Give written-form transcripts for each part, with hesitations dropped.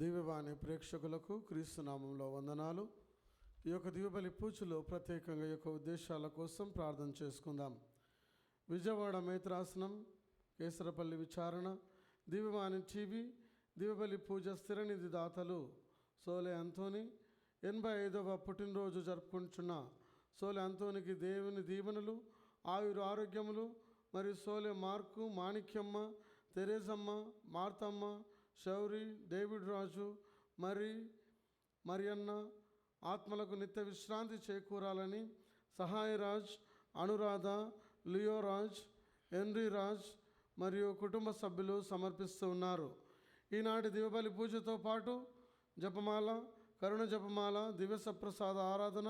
దివ్యవాణి ప్రేక్షకులకు క్రీస్తు నామంలో వందనాలు. ఈ యొక్క దివ్యబలి పూజలో ప్రత్యేకంగా ఈ యొక్క ఉద్దేశాల కోసం ప్రార్థన చేసుకుందాం. విజయవాడ మేత్రాసనం, కేసరపల్లి విచారణ, దివ్యవాణి టీవీ, దివ్యబలి పూజ స్థిరనిధి దాతలు సోలే అంతోని 85వ పుట్టినరోజు జరుపుకుంటున్న సోలే అంతోనికి దేవుని దీవెనలు, ఆయుర ఆరోగ్యములు మరియు సోలే మార్కు, మాణిక్యమ్మ, తెరేజమ్మ, మార్తమ్మ, శౌరి, డేవిడ్ రాజు, మరియన్న ఆత్మలకు నిత్య విశ్రాంతి చేకూరాలని సహాయరాజ్, అనురాధ, లియోరాజ్, హెన్రీ రాజ్ మరియు కుటుంబ సభ్యులు సమర్పిస్తూ ఉన్నారు. ఈనాటి దివ్యబలి పూజతో పాటు జపమాల, కరుణ జపమాల, దివ్య సప్రసాద ఆరాధన,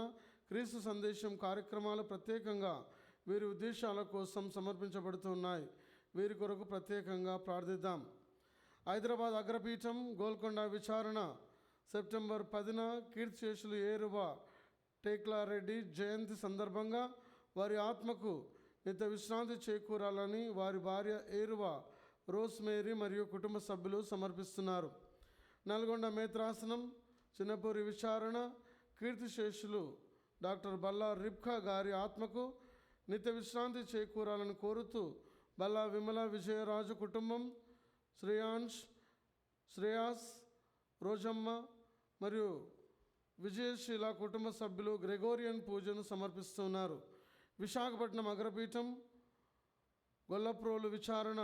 క్రీస్తు సందేశం కార్యక్రమాలు ప్రత్యేకంగా వీరి ఉద్దేశాల కోసం సమర్పించబడుతున్నాయి. వీరి కొరకు ప్రత్యేకంగా ప్రార్థిద్దాం. హైదరాబాద్ అగ్రపీఠం గోల్కొండ విచారణ సెప్టెంబర్ 10న కీర్తిశేషులు ఏరువ టేక్లారెడ్డి జయంతి సందర్భంగా వారి ఆత్మకు నిత్య విశ్రాంతి చేకూరాలని వారి భార్య ఏరువ రోస్మేరీ మరియు కుటుంబ సభ్యులు సమర్పిస్తున్నారు. నల్గొండ మేత్రాసనం చిన్నపూరి విచారణ కీర్తిశేషులు డాక్టర్ బల్లా రిబ్కా గారి ఆత్మకు నిత్య విశ్రాంతి చేకూరాలని కోరుతూ బల్లా విమల విజయరాజు కుటుంబం, శ్రేయాస్, రోజమ్మ మరియు విజయశీల కుటుంబ సభ్యులు గ్రెగోరియన్ పూజను సమర్పిస్తున్నారు. విశాఖపట్నం అగ్రపీఠం గొల్లప్రోలు విచారణ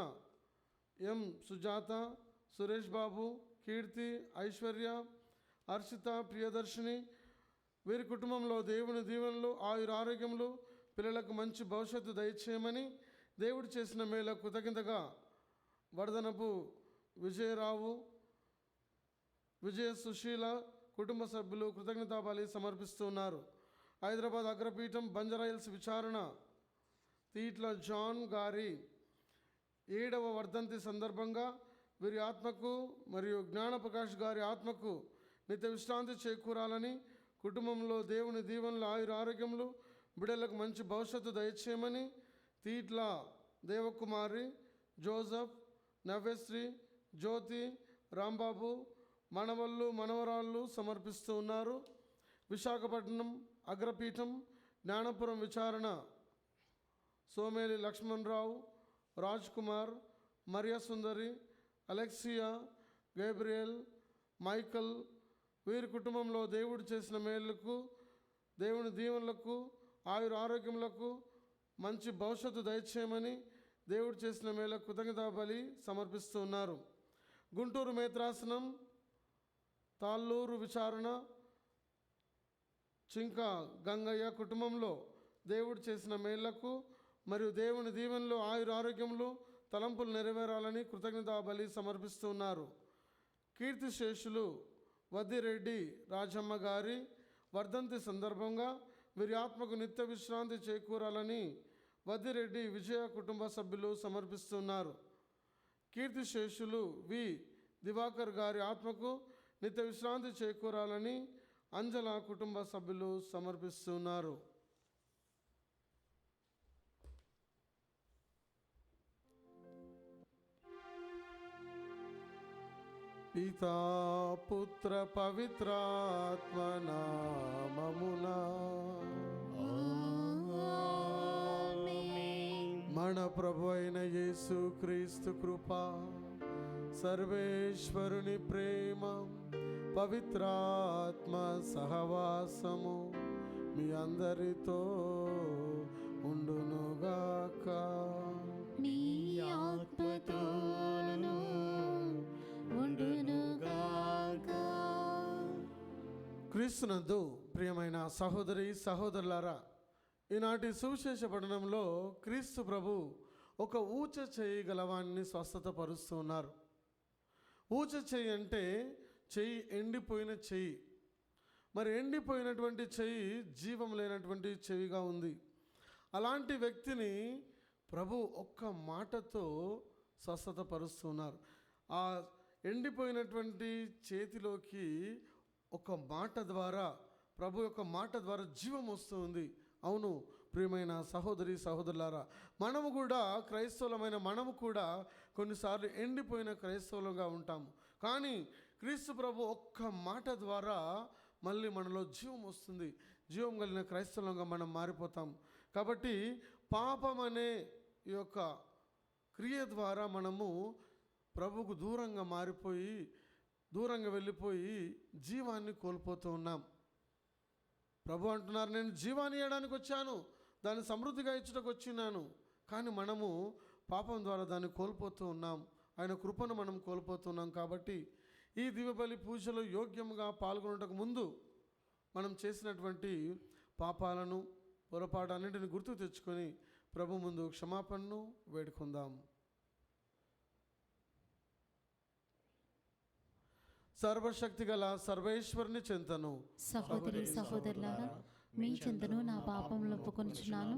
ఎం సుజాత, సురేష్ బాబు, కీర్తి, ఐశ్వర్య, హర్షిత, ప్రియదర్శిని వీరి కుటుంబంలో దేవుని దీవెనలు, ఆయుర ఆరోగ్యములు, పిల్లలకు మంచి భవిష్యత్తు దయచేయమని దేవుడు చేసిన మేళ కృతజ్ఞతగా వరదనపు విజయరావు, విజయ సుశీల కుటుంబ సభ్యులు కృతజ్ఞతాబలి సమర్పిస్తున్నారు. హైదరాబాద్ అగ్రపీఠం బంజారాహిల్స్ విచారణ తీట్ల జాన్ గారి 7వ వర్ధంతి సందర్భంగా వీరి ఆత్మకు మరియు జ్ఞానప్రకాష్ గారి ఆత్మకు నిత్య విశ్రాంతి చేకూరాలని, కుటుంబంలో దేవుని దీవెనలు, ఆయుర ఆరోగ్యములు, బిడ్డలకు మంచి భవిష్యత్తు దయచేయమని తీట్ల దేవకుమారి, జోసఫ్, నవ్యశ్రీ, జ్యోతి, రాంబాబు మనవళ్ళు, మనవరాళ్ళు సమర్పిస్తూ ఉన్నారు. విశాఖపట్నం అగ్రపీఠం జ్ఞానపురం విచారణ సోమేలి లక్ష్మణరావు, రాజ్ కుమార్, మరియా సుందరి, అలెక్సియా, గేబ్రియల్, మైకల్ వీరి కుటుంబంలో దేవుడు చేసిన మేలుకు, దేవుని దీవెనలకు, ఆయుర ఆరోగ్యములకు మంచి భవిష్యత్తు దయచేయమని దేవుడు చేసిన మేలకు కృతజ్ఞతా బలి సమర్పిస్తూ ఉన్నారు. గుంటూరు మేత్రాసనం తాళ్ళూరు విచారణ చింక గంగయ్య కుటుంబంలో దేవుడు చేసిన మేళ్లకు మరియు దేవుని దీవెనలు, ఆయుర ఆరోగ్యములు, తలంపులు నెరవేరాలని కృతజ్ఞతా బలి సమర్పిస్తూ ఉన్నారు. కీర్తిశేషులు వద్దిరెడ్డి రాజమ్మ గారి వర్ధంతి సందర్భంగా వీరి ఆత్మకు నిత్య విశ్రాంతి చేకూరాలని వద్దిరెడ్డి విజయ కుటుంబ సభ్యులు సమర్పిస్తున్నారు. కీర్తిశేషులు వి దివాకర్ గారి ఆత్మకు నిత్య విశ్రాంతి చేకూరాలని అంజల కుటుంబ సభ్యులు సమర్పిస్తున్నారు. పితా పుత్ర పవిత్రాత్మ నామమునా మన ప్రభు అయిన యేసు క్రీస్తు కృప, సర్వేశ్వరుని ప్రేమ, పవిత్రాత్మ సహవాసము మీ అందరితో ఉండునుగాక. మీ ఆత్మతోను ఉండునుగాక. క్రీస్తునందు ప్రియమైన సహోదరి సహోదరులారా, ఈనాటి సువిశేష పఠనంలో క్రీస్తు ప్రభు ఒక ఊచ చేయి గలవాన్ని స్వస్థత పరుస్తూ ఉన్నారు. ఊచ చెయ్యి అంటే చెయ్యి ఎండిపోయిన చెయ్యి. మరి ఎండిపోయినటువంటి చెయ్యి జీవం లేనటువంటి చెవిగా ఉంది. అలాంటి వ్యక్తిని ప్రభు ఒక్క మాటతో స్వస్థత పరుస్తున్నారు. ఆ ఎండిపోయినటువంటి చేతిలోకి ఒక మాట ద్వారా, ప్రభు యొక్క మాట ద్వారా జీవం వస్తుంది. అవును ప్రియమైన సహోదరి సహోదరులారా, మనము కూడా క్రైస్తవులమైన మనము కూడా కొన్నిసార్లు ఎండిపోయిన క్రైస్తవులుగా ఉంటాము. కానీ క్రీస్తు ప్రభు ఒక్క మాట ద్వారా మళ్ళీ మనలో జీవం వస్తుంది. జీవం కలిగిన క్రైస్తవులంగా మనం మారిపోతాం. కాబట్టి పాపం అనే ఈ యొక్క క్రియ ద్వారా మనము ప్రభువుకు దూరంగా మారిపోయి, దూరంగా వెళ్ళిపోయి జీవాన్ని కోల్పోతూ ఉన్నాం. ప్రభు అంటున్నారు, నేను జీవాన్ని ఇవ్వడానికి వచ్చాను, దాన్ని సమృద్ధిగా ఇచ్చుటకు వచ్చినాను. కానీ మనము పాపం ద్వారా దాన్ని కోల్పోతూ ఉన్నాం. ఆయన కృపను మనం కోల్పోతున్నాం. కాబట్టి ఈ దివ్యబలి పూజలో యోగ్యంగా పాల్గొనటకు ముందు మనం చేసినటువంటి పాపాలను, పొరపాటు అన్నింటిని గుర్తు తెచ్చుకొని ప్రభు ముందు క్షమాపణను వేడుకుందాం. సర్వశక్తి గల సర్వేశ్వరుని చెంతను సహోదరి సహోదరులారా, మీ చెంతను నా పాపములను ఒప్పుకొనుచున్నాను.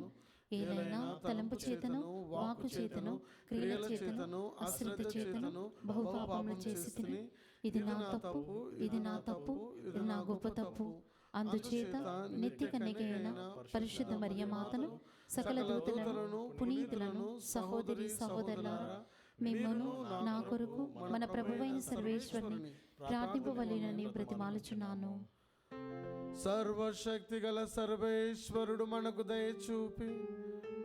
ఏదైనా తలంపు చేతను, వాక్కు చేతను, క్రియల చేతను, అశ్రద్ధ చేతను బహుపాపములు చేసి తిని, ఇది నా తప్పు, ఇది నా తప్పు, ఇది నా గొప్ప తప్పు. అందుచేత నిత్య కన్యకైన పరిశుద్ధ మరియమాతను, సకల దూతలను, పునీతులను, సహోదరి సహోదరులారా, మిమ్మును నా కొరకు మన ప్రభువైన సర్వేశ్వరుని ప్రార్థింపవలెనని బ్రతిమాలుచున్నాను. సర్వశక్తి గల సర్వేశ్వరుడు మనకు దయచూపి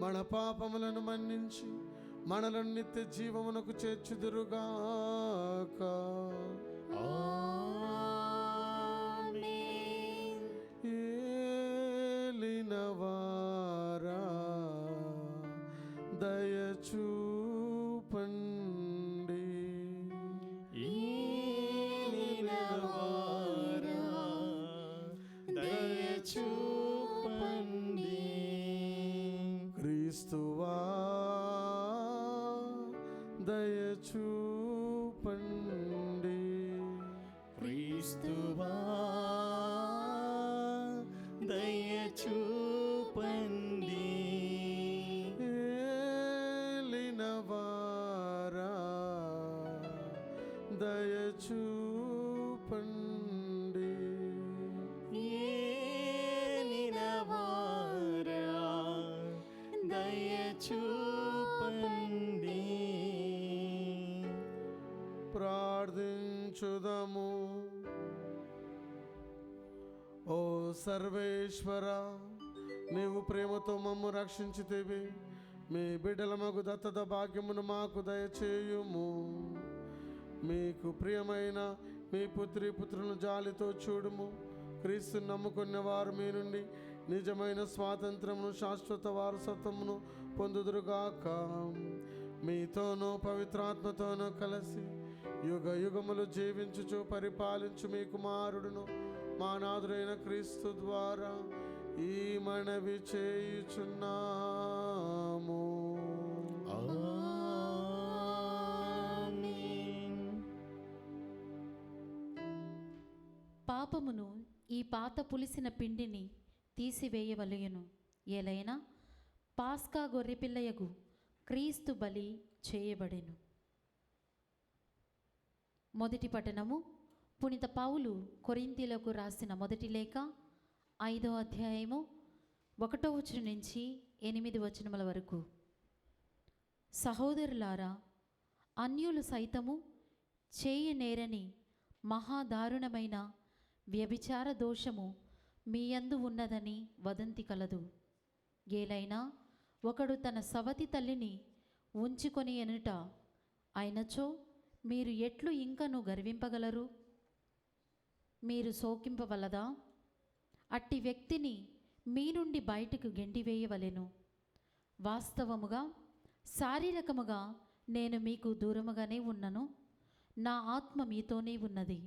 మన పాపములను మన్నించి మనలను నిత్య జీవమునకు చేర్చుదురుగాక. ఏలినవారా దయచూపండి. క్రీస్తువా దయచూపండి. క్రీస్తువా దయచూపండి. ఏలినవారా దయచూపండి. ఏలినవారా దయచూపండి. ప్రార్థించుదము. ఓ సర్వేశ్వర, నీవు ప్రేమతో మమ్ము రక్షించితివి. మీ బిడ్డల మగు దత్తత భాగ్యమును మాకు దయచేయుము. మీకు ప్రియమైన మీ పుత్రులను జాలితో చూడుము. క్రీస్తు నమ్ముకున్న వారు మీ నుండి నిజమైన స్వాతంత్రమును, శాశ్వత వారసత్వమును పొందుదురుగాక. మీతోనూ పవిత్రాత్మతోనూ కలిసి యుగ యుగములు జీవించుచు పరిపాలించు మీ కుమారుడును మా నాథుడైన క్రీస్తు ద్వారా ఈ మనవి చేయుచున్నాము. పాపమును ఈ పాత పులిసిన పిండిని తీసివేయవలయును. ఏలైనా పాస్కా గొర్రెపిల్లయగు క్రీస్తు బలి చేయబడెను. మొదటి పట్టణము పునీత పౌలు కొరింథీలకు రాసిన మొదటి లేఖ 5వ అధ్యాయము 1వ వచనం నుంచి 8 వచనముల వరకు. సహోదరులారా, అన్యులు సైతము చేయనేరని మహాదారుణమైన వ్యభిచార దోషము మీ యందు ఉన్నదని వదంతి కలదు. ఏలైనా ఒకడు తన సవతి తల్లిని ఉంచుకొని ఎనుట అయినచో మీరు ఎట్లు ఇంకను గర్వింపగలరు? మీరు శోకింపవలదా? అట్టి వ్యక్తిని మీ నుండి బయటకు గెంటివేయవలెను. వాస్తవముగా శారీరకముగా నేను మీకు దూరముగానే ఉన్నను, నా ఆత్మ మీతోనే ఉన్నది.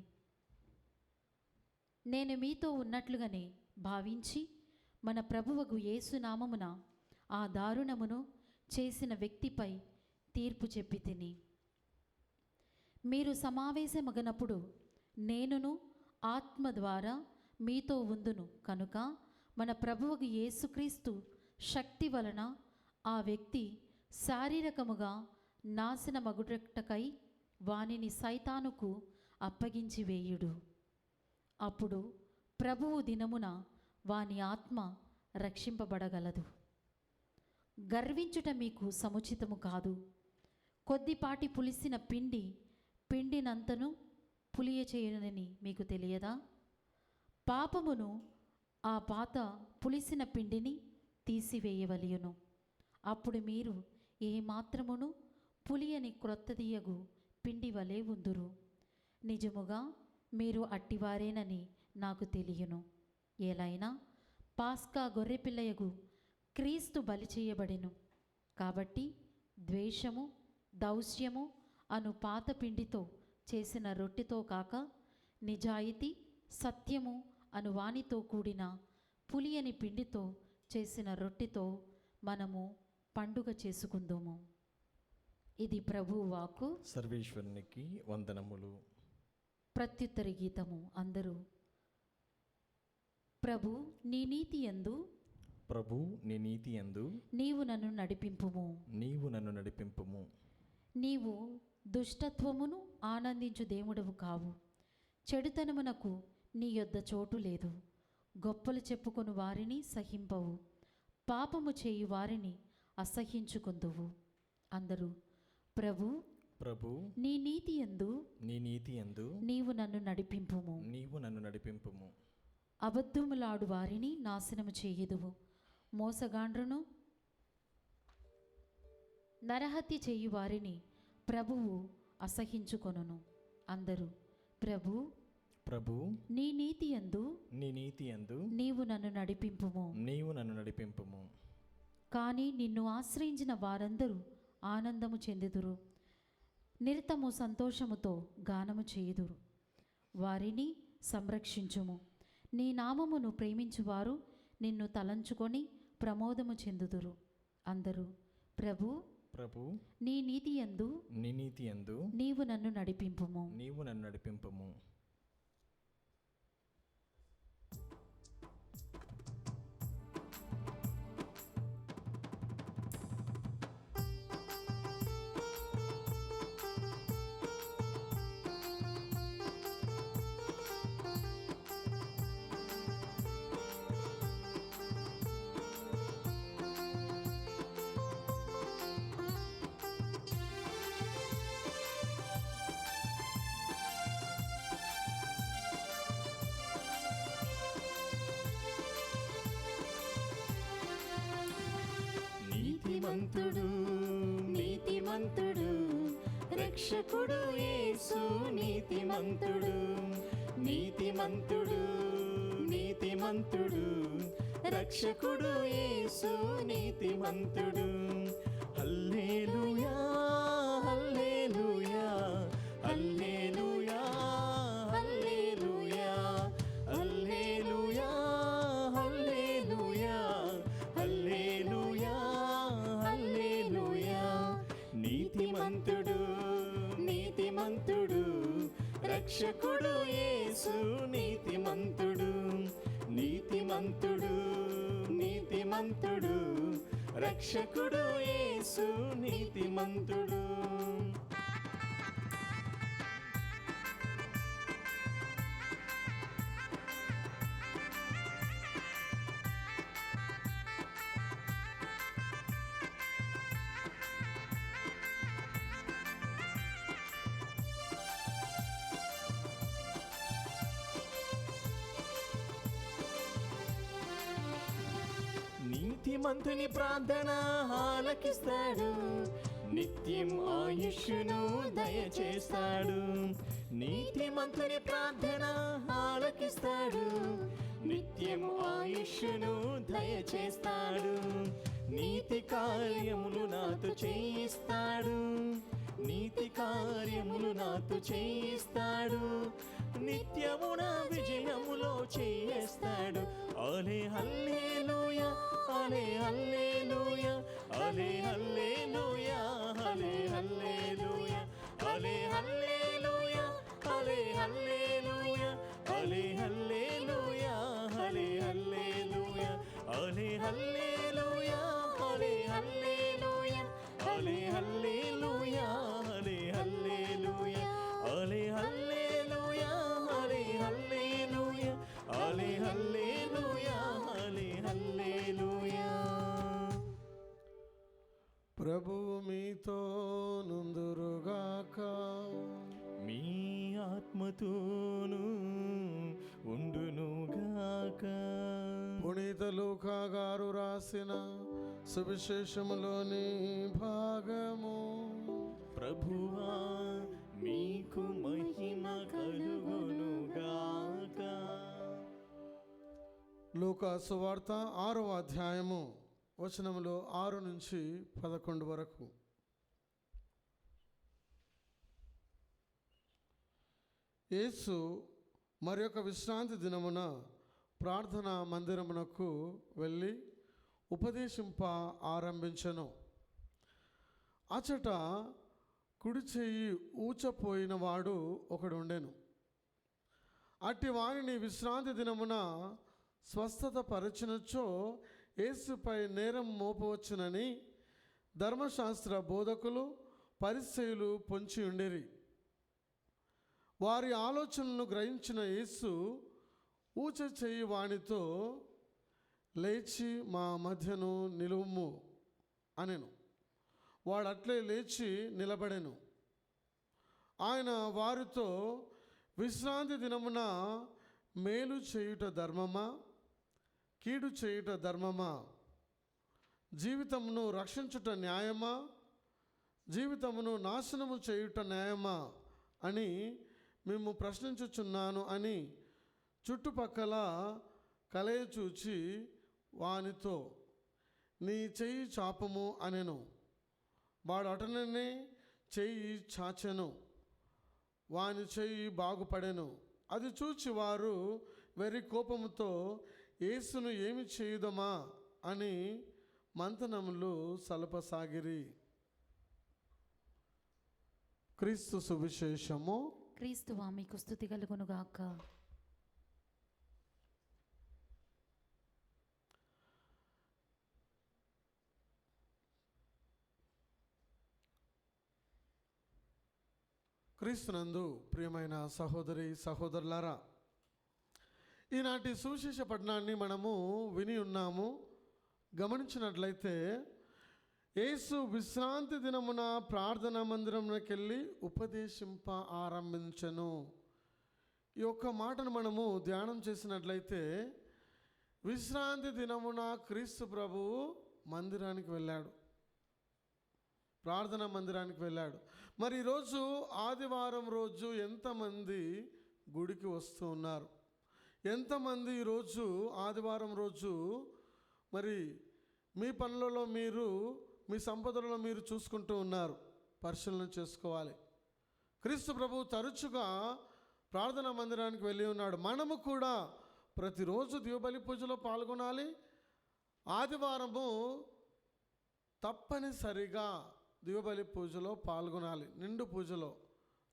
నేను మీతో ఉన్నట్లుగానే భావించి మన ప్రభువగు యేసు నామమున ఆ దారుణమును చేసిన వ్యక్తిపై తీర్పు చెప్పి తిని. మీరు సమావేశమగనప్పుడు నేనును ఆత్మ ద్వారా మీతో ఉందును కనుక మన ప్రభువగు యేసుక్రీస్తు శక్తి వలన ఆ వ్యక్తి శారీరకముగా నాశనమగుటకై వానిని సైతానుకు అప్పగించి వేయుడు. అప్పుడు ప్రభువు దినమున వాని ఆత్మ రక్షింపబడగలదు. గర్వించుట మీకు సముచితము కాదు. కొద్దిపాటి పులిసిన పిండినంతను పులియ చేయునని మీకు తెలియదా? పాపమును ఆ పాత పులిసిన పిండిని తీసివేయవలయును. అప్పుడు మీరు ఏ మాత్రమును పులియని క్రొత్తదియగు పిండి వలె ఉందురు. నిజముగా మీరు అట్టివారేనని నాకు తెలియను. ఏలైనా పాస్కా గొర్రెపిల్లయగు క్రీస్తు బలి చేయబడెను. కాబట్టి ద్వేషము, దౌష్యము అను పాత పిండితో చేసిన రొట్టెతో కాక నిజాయితీ, సత్యము అను వానితో కూడిన పులియని పిండితో చేసిన రొట్టెతో మనము పండుగ చేసుకుందాము. ఇది ప్రభువు వాక్కు. సర్వేశ్వరునికి వందనములు. ప్రత్యుత్తర గీతము. అందరూ ప్రభు నీ నీతి యందు, ప్రభు నీ నీతి యందు నీవు నన్ను నడిపింపుము. నీవు నన్ను నడిపింపుము. నీవు దుష్టత్వమును ఆనందించు దేవుడవు కావు. చెడుతనమునకు నీ యొద్ద చోటు లేదు. గొప్పలు చెప్పుకొను వారిని సహింపవు. పాపము చేయు వారిని అసహ్యించుకొందువు. అందరూ ప్రభు ప్రభు నీ నీతి యందు, నీ నీతి యందు నీవు నన్ను నడిపింపుము. నీవు నన్ను నడిపింపుము. అబద్ధములాడు వారిని నాశనము చేయుదువు. మోసగాండ్రును నరహత్య చేయు వారిని ప్రభువు అసహించుకొనును. అందరూ ప్రభు ప్రభు నీ నీతి యందు, నీ నీతి యందు నీవు నన్ను నడిపింపుము. నీవు నన్ను నడిపింపుము. కానీ నిన్ను ఆశ్రయించిన వారందరూ ఆనందము చెందుదురు, నిరతము సంతోషముతో గానము చేయుదురు. వారిని సంరక్షించుము. నీ నామమును ప్రేమించువారు నిన్ను తలంచుకొని ప్రమోదము చెందుదురు. అందరూ ప్రభు ప్రభు నీ నీతి యందు, నీ నీతి యందు నీవు నన్ను నడిపింపుము. నీవు నన్ను నడిపింపుము. నీతిమంతుడు నీతిమంతుడు రక్షకుడు యేసు నీతిమంతుడు. నీతిమంతుడు నీతిమంతుడు రక్షకుడు యేసు నీతిమంతుడు. హల్లెలూయా హల్లెలూయా హల్లెలూయా హల్లెలూయా హల్లెలూయా హల్లెలూయా హల్లెలూయా హల్లెలూయా. నీతిమంతుడు నీతిమంతుడు రక్షకుడు యేసు నీతిమంతుడు. నీతిమంతుడు నీతిమంతుడు రక్షకుడు యేసు నీతిమంతుడు. నీతిమంతుని ప్రార్థన ఆలకిస్తాడు, నిత్యం ఆయుష్ను దయచేస్తాడు. నీతిమంతుని ప్రార్థన ఆలకిస్తాడు, నిత్యం ఆయుష్ను దయచేస్తాడు. నీతి కార్యములు నాతో చేయిస్తాడు, నీతి కార్యములు నాతో చేయిస్తాడు. నిత్యము నా విజయములో చేయిస్తాడు. అలే హల్లెలూయా అలే హల్లెలూయా అలే హల్లెలూయా అలే హల్లెలూయా అలే హల్లెలూయా అలే హల్లెలూయా అలే హల్లెలూయా అలే హల్లెలూయా అలే హల్లెలూయా అలే హల్లెలూయా అలే హల్లెలూయా అలే హల్లెలూయా అలే హల్లెలూయా అలే హల్లెలూయా అలే హల్లెలూయా అలే హల్లెలూయా. ప్రభువు మీతో నుందురుగాక. ఆత్మతోనూ ఉండునుగాక. పునీత లూకా గారు రాసిన సువిశేషములోని భాగము. ప్రభువా మీకు మహిమ కలుగునుగాక. లూకా సువార్త 6వ అధ్యాయము వచనములు 6 నుంచి 11 వరకు. యేసు మరి యొక్క విశ్రాంతి దినమున ప్రార్థనా మందిరమునకు వెళ్ళి ఉపదేశింప ఆరంభించెను. అచట కుడి చెయ్యి ఊచపోయిన వాడు ఒకడు ఉండెను. అట్టి వారిని విశ్రాంతి దినమున స్వస్థత పరిచినచో యేసుపై నేరం మోపవచ్చునని ధర్మశాస్త్ర బోధకులు పరిసయ్యులు పొంచి ఉండిరి. వారి ఆలోచనలను గ్రహించిన యేసు ఊచ చెయ్యి వానితో, లేచి మా మధ్యను నిలువుము అనెను. వాడు అట్లే లేచి నిలబడెను. ఆయన వారితో, విశ్రాంతి దినమున మేలు చేయుట ధర్మమా, కీడు చేయుట ధర్మమా? జీవితమును రక్షించుట న్యాయమా, జీవితమును నాశనము చేయుట న్యాయమా అని మేము ప్రశ్నించుచున్నాను అని చుట్టుపక్కల కలయచూచి వానితో, నీ చెయ్యి చాపము అనెను. వాడు అటననే చెయ్యి చాచెను. వాని చెయ్యి బాగుపడెను. అది చూచి వారు వెర్రి కోపముతో యేసును ఏమి చేయుదమా అని మంతనములు సలపసాగిరి. క్రీస్తు సువిశేషము. క్రీస్తువా మీకు స్తుతి కలుగునుగాక. క్రీస్తునందు ప్రియమైన సహోదరి సహోదరులారా, ఈనాటి సువిశేష పఠనాన్ని మనము విని ఉన్నాము. గమనించినట్లయితే యేసు విశ్రాంతి దినమున ప్రార్థనా మందిరంలోకి వెళ్ళి ఉపదేశింప ఆరంభించెను. ఈ ఒక్క మాటను మనము ధ్యానం చేసినట్లయితే, విశ్రాంతి దినమున క్రీస్తు ప్రభువు మందిరానికి వెళ్ళాడు, ప్రార్థనా మందిరానికి వెళ్ళాడు. మరి ఈరోజు ఆదివారం రోజు ఎంతమంది గుడికి వస్తూ ఉన్నారు? ఎంతమంది ఈరోజు ఆదివారం రోజు మరి మీ పనులలో మీరు, మీ సంపదలలో మీరు చూసుకుంటూ ఉన్నారు? పరిశీలన చేసుకోవాలి. క్రీస్తు ప్రభు తరచుగా ప్రార్థనా మందిరానికి వెళ్ళి ఉన్నాడు. మనము కూడా ప్రతిరోజు దీవబలి పూజలో పాల్గొనాలి. ఆదివారము తప్పనిసరిగా దీవబలి పూజలో పాల్గొనాలి, నిండు పూజలో.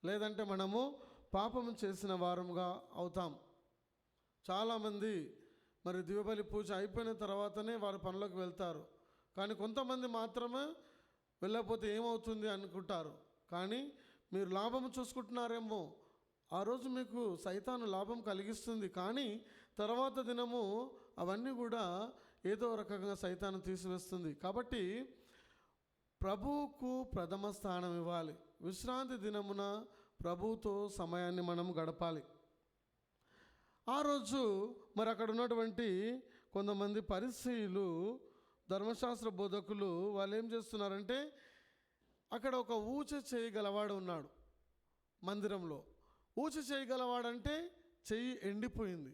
లేదంటే మనము పాపము చేసిన వారముగా అవుతాం. చాలామంది మరి దీవబలి పూజ అయిపోయిన తర్వాతనే వారి పనులకు వెళ్తారు. కానీ కొంతమంది మాత్రమే వెళ్ళకపోతే ఏమవుతుంది అనుకుంటారు. కానీ మీరు లాభం చూసుకుంటున్నారేమో, ఆ రోజు మీకు సైతాను లాభం కలిగిస్తుంది. కానీ తర్వాత దినము అవన్నీ కూడా ఏదో రకంగా సైతాను తీసివేస్తుంది. కాబట్టి ప్రభువుకు ప్రథమ స్థానం ఇవ్వాలి. విశ్రాంతి దినమున ప్రభువుతో సమయాన్ని మనం గడపాలి. ఆ రోజు మరి అక్కడ ఉన్నటువంటి కొంతమంది పరిసయ్యులు, ధర్మశాస్త్ర బోధకులు, వాళ్ళు ఏం చేస్తున్నారంటే, అక్కడ ఒక ఊచ చేయగలవాడు ఉన్నాడు మందిరంలో. ఊచ చేయగలవాడంటే చెయ్యి ఎండిపోయింది,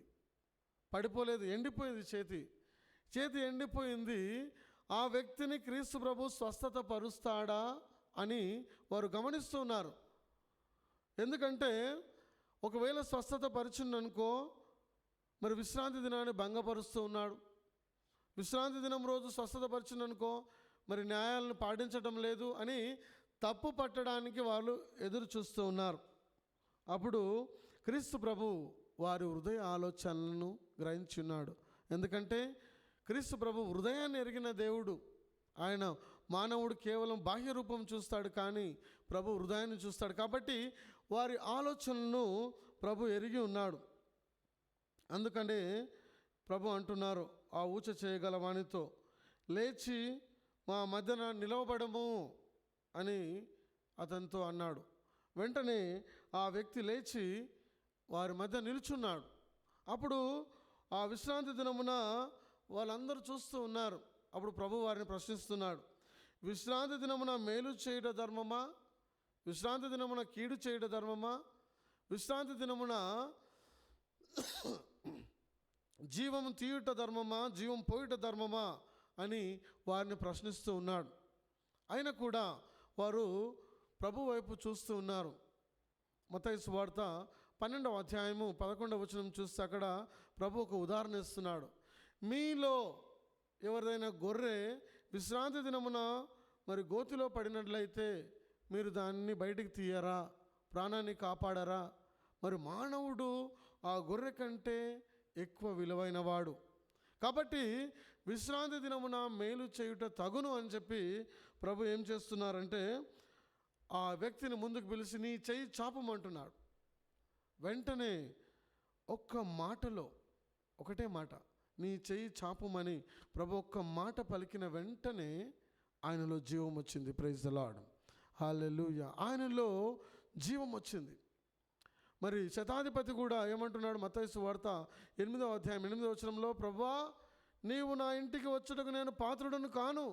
పడిపోలేదు, ఎండిపోయింది, చేతి ఎండిపోయింది. ఆ వ్యక్తిని క్రీస్తు ప్రభు స్వస్థత పరుస్తాడా అని వారు గమనిస్తున్నారు. ఎందుకంటే ఒకవేళ స్వస్థత పరిచిందనుకో, మరి విశ్రాంతి దినాన్ని భంగపరుస్తూ ఉన్నాడు. విశ్రాంతి దినం రోజు స్వస్థత పరిచిందనుకో, మరి న్యాయాలను పాటించడం లేదు అని తప్పు పట్టడానికి వాళ్ళు ఎదురు చూస్తూ ఉన్నారు. అప్పుడు క్రీస్తు ప్రభు వారి హృదయ ఆలోచనలను గ్రహించున్నాడు. ఎందుకంటే క్రీస్తు ప్రభు హృదయాన్ని ఎరిగిన దేవుడు. ఆయన మానవుడు కేవలం బాహ్య రూపం చూస్తాడు, కానీ ప్రభు హృదయాన్ని చూస్తాడు. కాబట్టి వారి ఆలోచనలను ప్రభు ఎరిగి ఉన్నాడు. అందుకనే ప్రభు అంటున్నారు ఆ ఊచ చేయగల వానితో, లేచి మా మధ్యన నిలవబడము అని అతనితో అన్నాడు. వెంటనే ఆ వ్యక్తి లేచి వారి మధ్య నిలుచున్నాడు. అప్పుడు ఆ విశ్రాంతి దినమున వాళ్ళందరూ చూస్తూ ఉన్నారు. అప్పుడు ప్రభు వారిని ప్రశ్నిస్తున్నాడు, విశ్రాంతి దినమున మేలు చేయట ధర్మమా, విశ్రాంతి దినమున కీడు చేయట ధర్మమా, విశ్రాంతి దినమున జీవం తీయుట ధర్మమా, జీవం పోయుట ధర్మమా అని వారిని ప్రశ్నిస్తూ ఉన్నాడు. అయినా కూడా వారు ప్రభు వైపు చూస్తూ ఉన్నారు. మత్తయి సువార్త 12వ అధ్యాయము 11వ వచనం చూస్తే అక్కడ ప్రభు ఒక ఉదాహరణ ఇస్తున్నాడు. మీలో ఎవరిదైనా గొర్రె విశ్రాంతి దినమున మరి గోతిలో పడినట్లయితే మీరు దాన్ని బయటికి తీయరా, ప్రాణాన్ని కాపాడరా? మరి మానవుడు ఆ గొర్రె కంటే ఎక్కువ విలువైన వాడు. కాబట్టి విశ్రాంతి దినమున మేలు చేయుట తగును అని చెప్పి ప్రభు ఏం చేస్తున్నారంటే ఆ వ్యక్తిని ముందుకు పిలిచి నీ చెయ్యి చాపమంటున్నాడు. వెంటనే ఒక్క మాటలో, ఒకటే మాట, నీ చెయ్యి చాపమని ప్రభు ఒక్క మాట పలికిన వెంటనే ఆయనలో జీవం వచ్చింది. ప్రైజ్ ది లార్డ్, హల్లెలూయా. ఆయనలో జీవం వచ్చింది. మరి శతాధిపతి కూడా ఏమంటున్నాడు? మత్తయి సువార్త 8వ అధ్యాయం 8వ వచనంలో, ప్రభువా నీవు నా ఇంటికి వచ్చుటకు నేను పాత్రుడను కాను,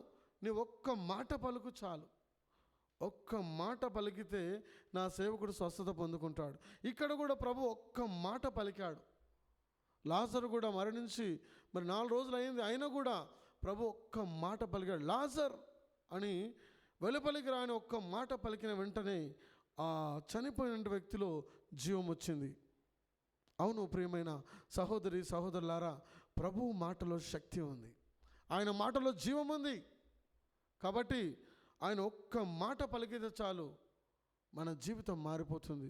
నీ ఒక్క మాట పలుకు చాలు, ఒక్క మాట పలికితే నా సేవకుడు స్వస్థత పొందుకుంటాడు. ఇక్కడ కూడా ప్రభు ఒక్క మాట పలికాడు. లాజరు కూడా మరణించి మరి 4 రోజులు అయింది, అయినా కూడా ప్రభు ఒక్క మాట పలికాడు. లాజర్ అని వెలుపలికి రాని ఒక్క మాట పలికిన వెంటనే ఆ చనిపోయిన వ్యక్తిలో జీవం వచ్చింది. అవును ప్రియమైన సహోదరి సహోదరులారా, ప్రభు మాటలో శక్తి ఉంది, ఆయన మాటలో జీవం ఉంది. కాబట్టి ఆయన ఒక్క మాట పలికితే చాలు మన జీవితం మారిపోతుంది.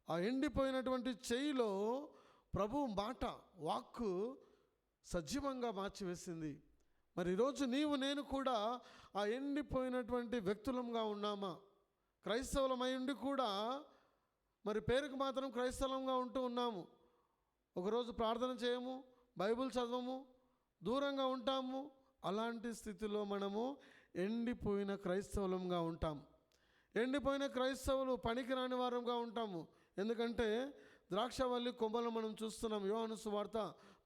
ఆ ఎండిపోయినటువంటి చెయ్యిలో ప్రభు మాట, వాక్కు సజీవంగా మార్చివేసింది. మరి ఈరోజు నీవు నేను కూడా ఆ ఎండిపోయినటువంటి వ్యక్తులంగా ఉన్నామా? క్రైస్తవులమై ఉండి కూడా మరి పేరుకు మాత్రం క్రైస్తవంగా ఉంటూ ఉన్నాము. ఒకరోజు ప్రార్థన చేయము, బైబిల్ చదవము, దూరంగా ఉంటాము. అలాంటి స్థితిలో మనము ఎండిపోయిన క్రైస్తవులంగా ఉంటాం. ఎండిపోయిన క్రైస్తవులు పనికిరాని వారంగా ఉంటాము. ఎందుకంటే ద్రాక్షవల్లి కొమ్మలు మనం చూస్తున్నాం. యోహాను సువార్త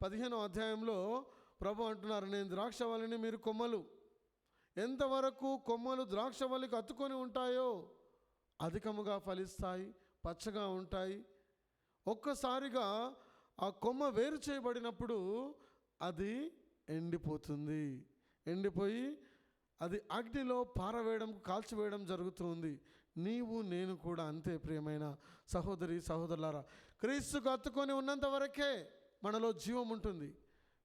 15వ అధ్యాయంలో ప్రభు అంటున్నారు, నేను ద్రాక్షవల్లిని, మీరు కొమ్మలు. ఎంతవరకు కొమ్మలు ద్రాక్షవల్లికి అతుకొని ఉంటాయో అధికముగా ఫలిస్తాయి, పచ్చగా ఉంటాయి. ఒక్కసారిగా ఆ కొమ్మ వేరు చేయబడినప్పుడు అది ఎండిపోతుంది. ఎండిపోయి అది అగ్నిలో పారవేయడం, కాల్చివేయడం జరుగుతుంది. నీవు నేను కూడా అంతే ప్రియమైన సహోదరి సహోదరులారా. క్రీస్తుకు అత్తుకొని ఉన్నంత వరకే మనలో జీవం ఉంటుంది.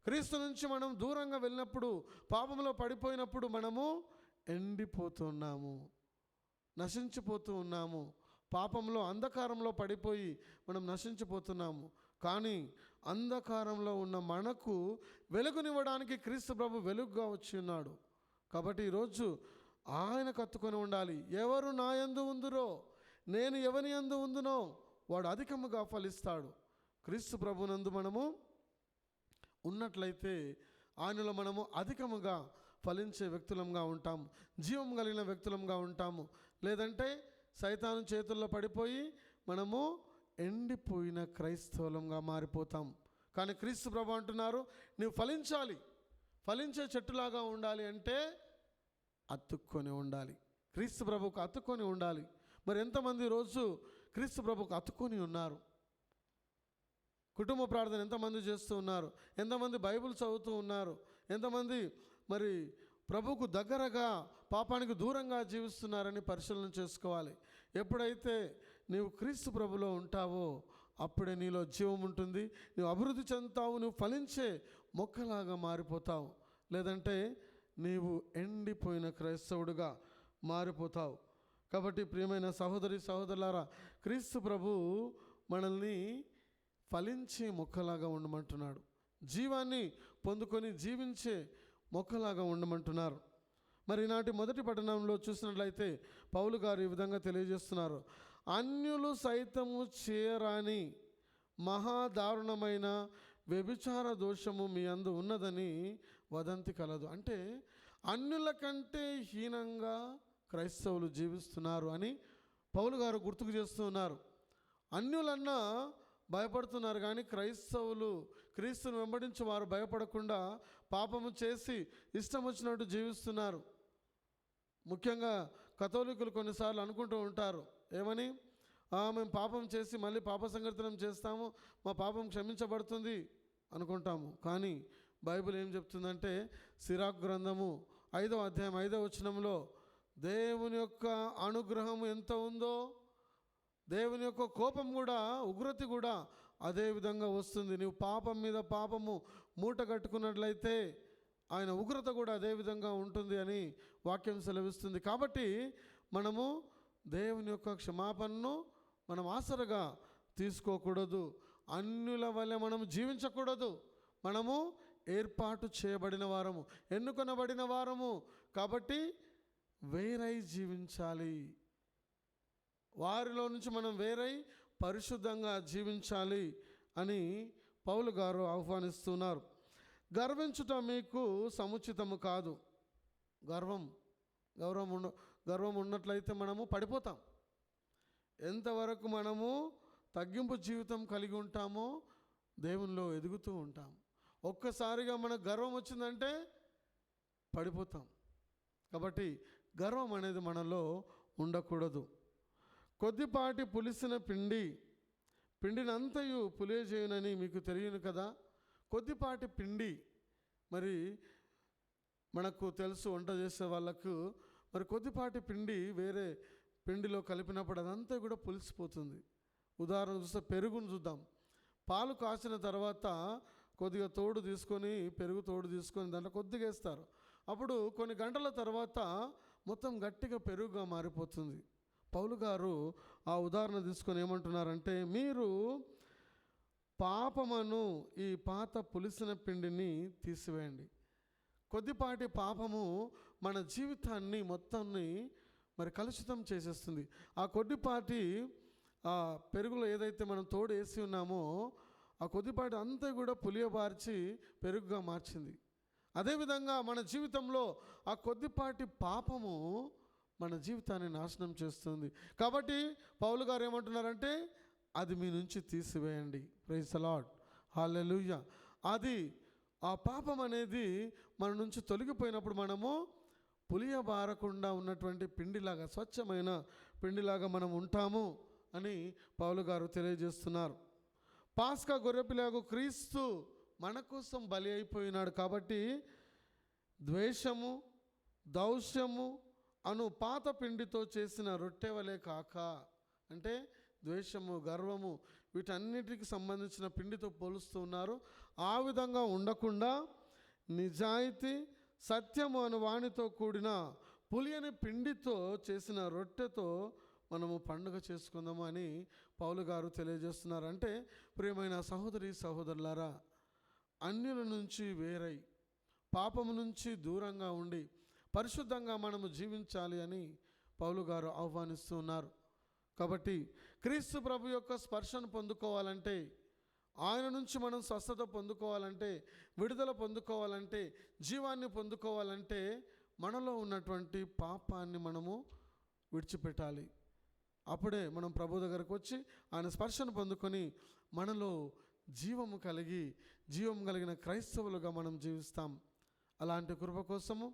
క్రీస్తు నుంచి మనం దూరంగా వెళ్ళినప్పుడు, పాపంలో పడిపోయినప్పుడు మనము ఎండిపోతున్నాము, నశించిపోతూ ఉన్నాము. పాపంలో, అంధకారంలో పడిపోయి మనం నశించిపోతున్నాము. కానీ అంధకారంలో ఉన్న మనకు వెలుగునివ్వడానికి క్రీస్తు ప్రభు వెలుగుగా వచ్చి ఉన్నాడు. కాబట్టి ఈరోజు ఆయన కత్తుకొని ఉండాలి. ఎవరు నా యందు ఉందురో, నేను ఎవని యందు ఉందునో వాడు అధికముగా ఫలిస్తాడు. క్రీస్తు ప్రభునందు మనము ఉన్నట్లయితే ఆయనలో మనము అధికముగా ఫలించే వ్యక్తులంగా ఉంటాము, జీవం కలిగిన వ్యక్తులంగా ఉంటాము. లేదంటే సైతాను చేతుల్లో పడిపోయి మనము ఎండిపోయిన క్రైస్తవులంగా మారిపోతాం. కానీ క్రీస్తు ప్రభు అంటున్నారు, నీవు ఫలించాలి, ఫలించే చెట్టులాగా ఉండాలి అంటే అతుక్కొని ఉండాలి, క్రీస్తు ప్రభుకు అతుక్కొని ఉండాలి. మరి ఎంతమంది రోజు క్రీస్తు ప్రభుకు అతుక్కొని ఉన్నారు? కుటుంబ ప్రార్థన ఎంతమంది చేస్తూ ఉన్నారు? ఎంతమంది బైబిల్ చదువుతూ ఉన్నారు? ఎంతమంది మరి ప్రభుకు దగ్గరగా, పాపానికి దూరంగా జీవిస్తున్నారని పరిశీలన చేసుకోవాలి. ఎప్పుడైతే నీవు క్రీస్తు ప్రభులో ఉంటావో అప్పుడే నీలో జీవం ఉంటుంది, నువ్వు అభివృద్ధి చెందుతావు, నువ్వు ఫలించే మొక్కలాగా మారిపోతావు. లేదంటే నీవు ఎండిపోయిన క్రైస్తవుడుగా మారిపోతావు. కాబట్టి ప్రియమైన సహోదరి సహోదరులారా, క్రీస్తు ప్రభు మనల్ని ఫలించే మొక్కలాగా ఉండమంటున్నాడు. జీవాన్ని పొందుకొని జీవించే మొక్కలాగా ఉండమంటున్నారు. మరి ఈనాటి మొదటి పట్టణంలో చూసినట్లయితే పౌలు గారు ఈ విధంగా తెలియజేస్తున్నారు, అన్యులు సైతము చేయరాని మహాదారుణమైన వ్యభిచార దోషము మీ అందు ఉన్నదని వదంతి కలదు. అంటే అన్యుల కంటే హీనంగా క్రైస్తవులు జీవిస్తున్నారు అని పౌలు గారు గుర్తుకు చేస్తూ ఉన్నారు. అన్యులన్నా భయపడుతున్నారు, కానీ క్రైస్తవులు, క్రీస్తుని వెంబడించి వారు భయపడకుండా పాపము చేసి ఇష్టం వచ్చినట్టు జీవిస్తున్నారు. ముఖ్యంగా కథోలికులు కొన్నిసార్లు అనుకుంటూ ఉంటారు, ఏమని, మేము పాపం చేసి మళ్ళీ పాప సంకీర్తనం చేస్తాము, మా పాపం క్షమించబడుతుంది అనుకుంటాము. కానీ బైబిల్ ఏం చెప్తుందంటే, సిరాక్ గ్రంథము 5వ అధ్యాయం 5వ వచనంలో దేవుని యొక్క అనుగ్రహం ఎంత ఉందో దేవుని యొక్క కోపం కూడా, ఉగ్రత కూడా అదే విధంగా వస్తుంది. నీవు పాపం మీద పాపము మూట కట్టుకున్నట్లయితే ఆయన ఉగ్రత కూడా అదే విధంగా ఉంటుంది అని వాక్యం సెలవిస్తుంది. కాబట్టి మనము దేవుని యొక్క క్షమాపణను మనం ఆసరగా తీసుకోకూడదు. అన్యుల వలె మనం జీవించకూడదు. మనము ఏర్పాటు చేయబడిన వారము, ఎన్నుకొనబడిన వారము. కాబట్టి వేరై జీవించాలి. వారిలో నుంచి మనం వేరై పరిశుద్ధంగా జీవించాలి అని పౌలు గారు ఆహ్వానిస్తున్నారు. గర్వించుట మీకు సముచితము కాదు. గర్వం ఉన్నట్లయితే మనము పడిపోతాం. ఎంతవరకు మనము తగ్గింపు జీవితం కలిగి ఉంటామో దేవునిలో ఎదుగుతూ ఉంటాం. ఒక్కసారిగా మనకు గర్వం వచ్చిందంటే పడిపోతాం. కాబట్టి గర్వం అనేది మనలో ఉండకూడదు. కొద్దిపాటి పులిసిన పిండినంతయు పులియజేయునని మీకు తెలియను కదా. కొద్దిపాటి పిండి, మరి మనకు తెలుసు వంట చేసే వాళ్ళకు, మరి కొద్దిపాటి పిండి వేరే పిండిలో కలిపినప్పుడు అదంతా కూడా పులిసిపోతుంది. ఉదాహరణ చూస్తే పెరుగును చూద్దాం. పాలు కాచిన తర్వాత కొద్దిగా పెరుగు తోడు తీసుకొని దాంట్లో కొద్దిగా వేస్తారు. అప్పుడు కొన్ని గంటల తర్వాత మొత్తం గట్టిగా పెరుగుగా మారిపోతుంది. పౌలు గారు ఆ ఉదాహరణ తీసుకొని ఏమంటున్నారంటే, మీరు పాపమును, ఈ పాత పులిసిన పిండిని తీసివేయండి. కొద్దిపాటి పాపము మన జీవితాన్ని మొత్తాన్ని మరి కలుషితం చేసేస్తుంది. ఆ కొద్దిపాటి పెరుగులో ఏదైతే మనం తోడు వేసి ఉన్నామో ఆ కొద్దిపాటి అంతా కూడా పులియబార్చి పెరుగుగా మార్చింది. అదేవిధంగా మన జీవితంలో ఆ కొద్దిపాటి పాపము మన జీవితాన్ని నాశనం చేస్తుంది. కాబట్టి పౌలు గారు ఏమంటున్నారంటే, అది మీ నుంచి తీసివేయండి. ప్రైజ్ ది లార్డ్, హల్లెలూయా. అది ఆ పాపం అనేది మన నుంచి తొలగిపోయినప్పుడు మనము పులియబారకుండా ఉన్నటువంటి పిండిలాగా, స్వచ్ఛమైన పిండిలాగా మనం ఉంటాము అని పౌలు గారు తెలియజేస్తున్నారు. పాస్కా గొర్రెపిల్లకు క్రీస్తు మన కోసం బలి అయిపోయినాడు. కాబట్టి ద్వేషము, దౌష్యము అను పాత పిండితో చేసిన రొట్టె వలె కాక, అంటే ద్వేషము, గర్వము వీటన్నిటికి సంబంధించిన పిండితో పోలుస్తూ ఉన్నారు. ఆ విధంగా ఉండకుండా నిజాయితీ, సత్యము అను వానితో కూడిన పులియని పిండితో చేసిన రొట్టెతో మనము పండుగ చేసుకుందాము అని పౌలు గారు తెలియజేస్తున్నారు. అంటే ప్రియమైన సహోదరి సహోదరులారా, అన్యుల నుంచి వేరై పాపము నుంచి దూరంగా ఉండి పరిశుద్ధంగా మనము జీవించాలి అని పౌలు గారు ఆహ్వానిస్తూ ఉన్నారు. కాబట్టి క్రీస్తు ప్రభు యొక్క స్పర్శను పొందుకోవాలంటే, ఆయన నుంచి మనం స్వస్థత పొందుకోవాలంటే, విడుదల పొందుకోవాలంటే, జీవాన్ని పొందుకోవాలంటే మనలో ఉన్నటువంటి పాపాన్ని మనము విడిచిపెట్టాలి. అప్పుడే మనం ప్రభు దగ్గరకు వచ్చి ఆయన స్పర్శను పొందుకొని మనలో జీవం కలిగిన క్రైస్తవులుగా మనం జీవిస్తాం. అలాంటి కృప కోసము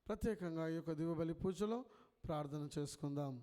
ప్రత్యేకంగా ఈ యొక్క దివ్యబలి పూజలో ప్రార్థన చేసుకుందాం.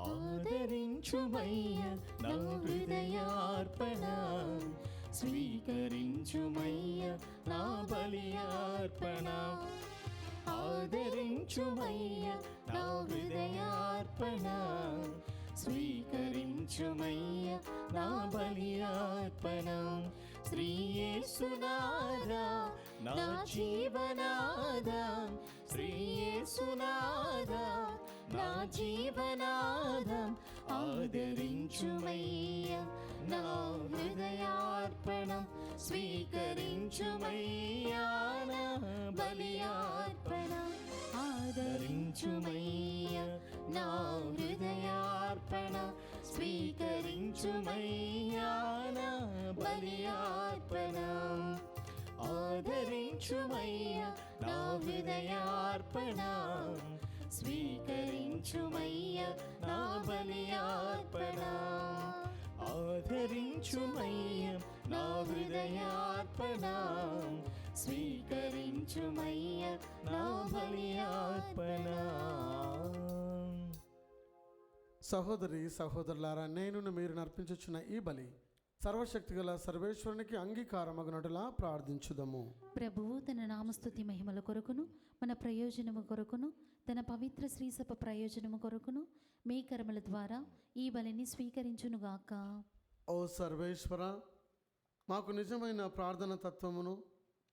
ఆదరించుమయ్య నా హృదయార్పణ, స్వీకరించుమయ్య నా బలియార్పణ. ఆదరించుమయ్య నా హృదయార్పణ, స్వీకరించుమయ్య నా బలియార్పణ. శ్రీ యేసునాథా నా జీవనాథా, శ్రీ యేసునాథా నా జీవనాథం, ఆదరించుమయ్యా నా హృదయార్పణం స్వీకరించుమయ్యా నా బలియార్పణం ఆదరించుమయ్యా నా హృదయార్పణం స్వీకరించుమయ్యా నా బలియార్పణం ఆదరించుమయ్యా నా హృదయార్పణం స్వీకరించుమయ్యా నా బలియార్పణం ఆదరించుమయ్యా నా హృదయార్పణం స్వీకరించుమయ్యా నా బలియార్పణం. సహోదరి సహోదరులారా, నేను మీరు నర్పించుచున్న ఈ బలి సర్వశక్తిగల సర్వేశ్వరునికి అంగీకారమగునటులా ప్రార్థించుదము. ప్రభువు తన నామస్తుతి మహిమల కొరకును మన ప్రయోజనము కొరకును తన పవిత్ర శ్రీసభ ప్రయోజనము కొరకును మీ కర్మల ద్వారా ఈ బలిని స్వీకరించునుగాక. ఓ సర్వేశ్వర, మాకు నిజమైన ప్రార్థన తత్వమును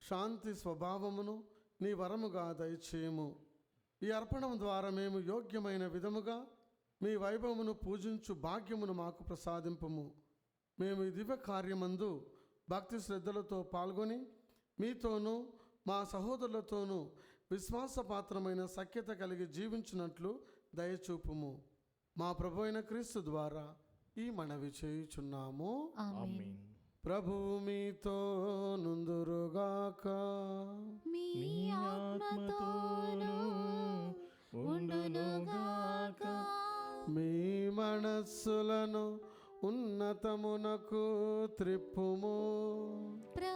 శాంతి స్వభావమును నీ వరముగా దయచేయము. ఈ అర్పణం ద్వారా మేము యోగ్యమైన విధముగా మీ వైభవమును పూజించు భాగ్యమును మాకు ప్రసాదింపము. మేము ఈ దివ్య కార్యమందు భక్తి శ్రద్ధలతో పాల్గొని మీతోనూ మా సహోదరులతోనూ విశ్వాసపాత్రమైన సఖ్యత కలిగి జీవించినట్లు దయచూపుము. మా ప్రభు అయిన క్రీస్తు ద్వారా ఈ మనవి చేయుచున్నాము. ఆమేన్. ప్రభువు మీతో నుందురుగాక. మీ ఆత్మతోనూ ఉండునుగాక. మీ మనస్సులను ఉన్నతమునకు త్రిప్పుము.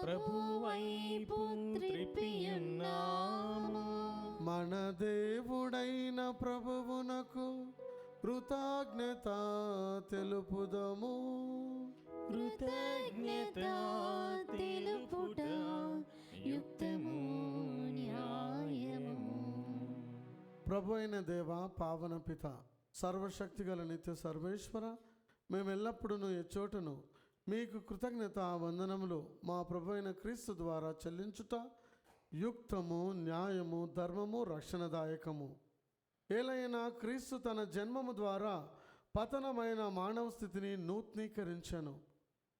ప్రభువైపు త్రిప్పియున్నాము. మన దేవుడైన ప్రభువునకు కృతజ్ఞత తెలుపుదము. కృతజ్ఞత తెలుపుట యుక్తము న్యాయము. ప్రభు అయిన దేవ, పావన పిత, సర్వశక్తిగల నిత్య సర్వేశ్వర, మేము ఎల్లప్పుడూ ఎచ్చోటను మీకు కృతజ్ఞత వందనములు మా ప్రభు అయిన క్రీస్తు ద్వారా చెల్లించుట యుక్తము, న్యాయము, ధర్మము, రక్షణదాయకము. ఏలైనా క్రీస్తు తన జన్మము ద్వారా పతనమైన మానవ స్థితిని నూతనీకరించెను.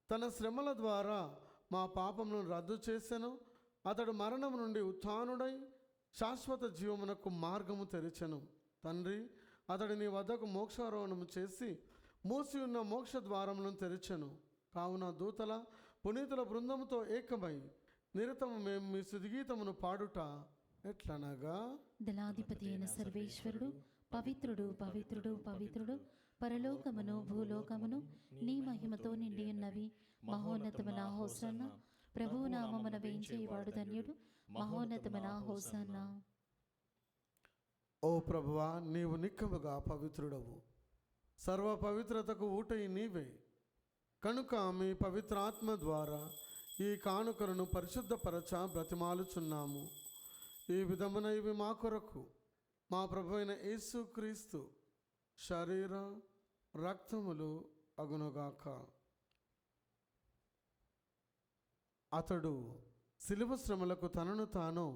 తన శ్రమల ద్వారా మా పాపములను రద్దు చేసెను. అతడు మరణం నుండి ఉత్థానుడై శాశ్వత జీవమునకు మార్గము తెరిచెను. తండ్రి, అతడిని వద్దకు మోక్షారోహణము చేసి మూసి ఉన్న మోక్ష ద్వారములను తెరిచెను. కావున దూతల పునీతుల బృందముతో ఏకమై నిరతము మేము మీ స్తుతిగీతమును పాడుట ఎట్లనగా, దళాధిపతి అయిన సర్వేశ్వరుడు పవిత్రుడు పవిత్రుడు పవిత్రుడు, పరలోకమును భూలోకమును నీ మహిమతో నిండి ఉన్నవి. మహోన్నతమున హోసన్న. ప్రభువు నామమున వేంచేవాడు ధన్యుడు. మహోన్నతమున హోసన్న. ఓ ప్రభువా, నీవు నిక్కముగా పవిత్రుడవు. సర్వ పవిత్రతకు ఊటై నీవే. కనుక మీ పవిత్రాత్మ ద్వారా ఈ కానుకలను పరిశుద్ధపరచ బ్రతిమాలుచున్నాము. ఈ విధమున ఇవి మా కొరకు మా ప్రభు అయిన యేసుక్రీస్తు శరీర రక్తములు అగునుగాక. అతడు శిలువ శ్రమలకు తనను తాను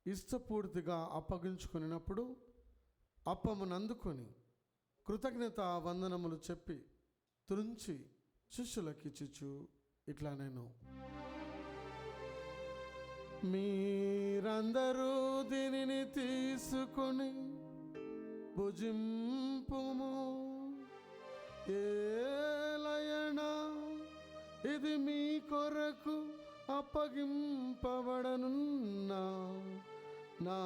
ఇష్టపూర్తిగా అప్పగించుకున్నప్పుడు అప్పమునందుకొని కృతజ్ఞత వందనములు చెప్పి త్రుంచి శిష్యులకిచ్చుచు ఇట్లా నేను, మీరందరూ దీనిని తీసుకొని భుజింపుము. ఏలయనా ఇది మీ కొరకు అప్పగింపబడనున్న నా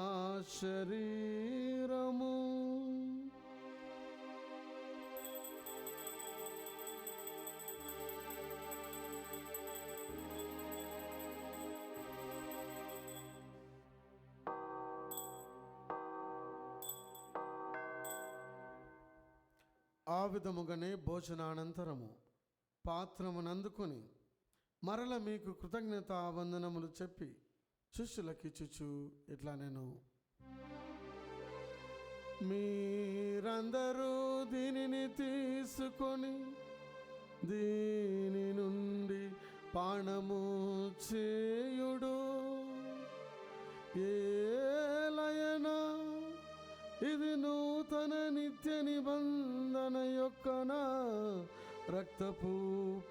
శరీరము. ఆ విధముగానే భోజనానంతరము పాత్రమునందుకొని మరల మీకు కృతజ్ఞత వందనములు చెప్పి శిష్యులకిచ్చుచు ఇట్లా నేను, మీరందరూ దీనిని తీసుకొని దీని నుండి పానము చేయుడు. ఏలయనా ఇది నూతన నిత్య నిబంధన యొక్క నా రక్తపు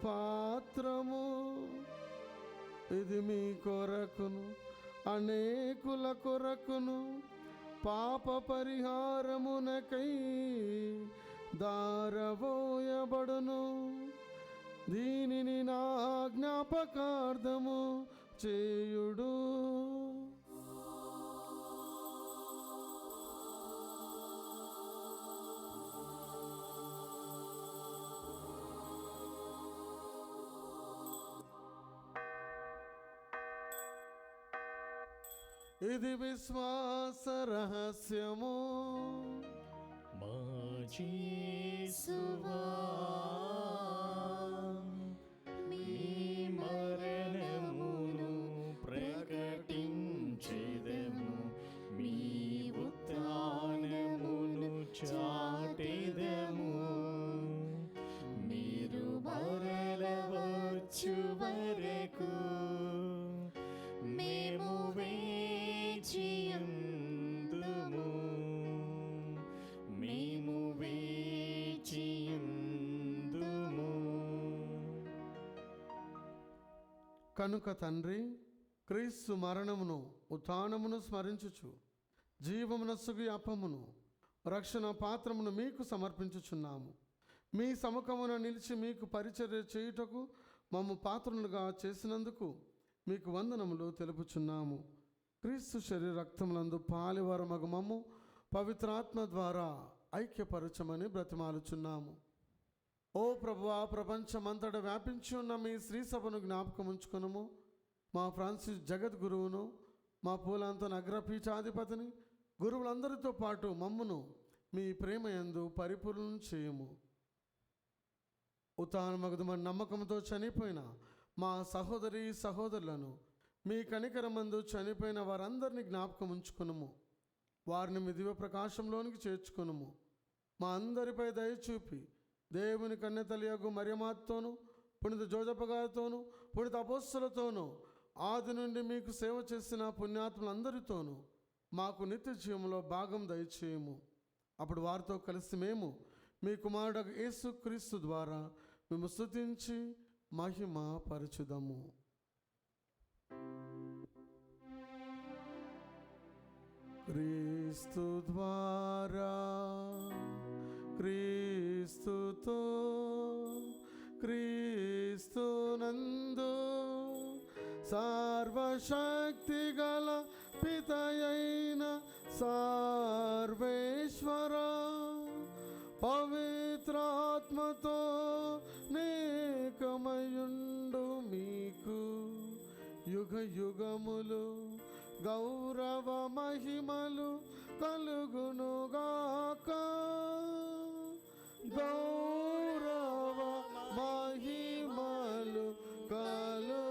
పాత్రము, ఇది మీ కొరకును అనేకుల కొరకును పాప పరిహారమునకై దారబోయబడును. దీనిని నా జ్ఞాపకార్థము చేయుడు. ఇది విశ్వాస రహస్యము. మా యేసువా, మీ మరణమును ప్రకటించెదము, మీ ఉత్థానమును చాటెదము. మీరు మరల వచ్చు వరకు మేము వేచియుందుము, మేము వేచియుందుము. కనుక తండ్రి, క్రీస్తు మరణమును ఉత్థానమును స్మరించుచు జీవమునస్సుగు అప్పమును రక్షణ పాత్రమును మీకు సమర్పించుచున్నాము. మీ సముఖమున నిలిచి మీకు పరిచర్య చేయుటకు మమ్ము పాత్రులుగా చేసినందుకు మీకు వందనములు తెలుపుచున్నాము. క్రీస్తు శరీర రక్తములందు పాలివారమగు మమ్ము పవిత్రాత్మ ద్వారా ఐక్యపరచమని బ్రతిమాలుచున్నాము. ఓ ప్రభువా, ప్రపంచమంతట వ్యాపించి ఉన్న మీ శ్రీ సభను జ్ఞాపకం ఉంచుకునము. మా ఫ్రాన్సిస్ జగద్గురువును, మా పూలాంతన అగ్రపీఠాధిపతిని, గురువులందరితో పాటు మమ్మును మీ ప్రేమయందు పరిపూర్ణం చేయము. ఉత్థానమగుదమని నమ్మకంతో చనిపోయిన మా సహోదరి సహోదరులను మీ కనికరమందు చనిపోయిన వారందరినీ జ్ఞాపకం ఉంచుకునము. వారిని మీ దివ్య ప్రకాశంలోనికి చేర్చుకునము. మా అందరిపై దయ చూపి దేవుని కన్యతలియగు మరియమాతోను, పునిత జోజప్ప గారితోను, పునిత అపోస్తలతోను, ఆది నుండి మీకు సేవ చేసిన పుణ్యాత్ములందరితోనూ మాకు నిత్య జీవంలో భాగం దయచేయము. అప్పుడు వారితో కలిసి మేము మీ కుమారుడు యేసుక్రీస్తు ద్వారా మేము స్తుతించి మహిమ పరచుదము. క్రీస్తు ద్వారా, క్రీస్తుతో, క్రీస్తునందు సర్వశక్తి గల పితయైన సర్వేశ్వర పవిత్రాత్మతో నేకమయుండు మీకు యుగ యుగములు గౌరవ మహిమలు కలుగునుగాక. గౌరవ మహిమలు కలుగునుగాక.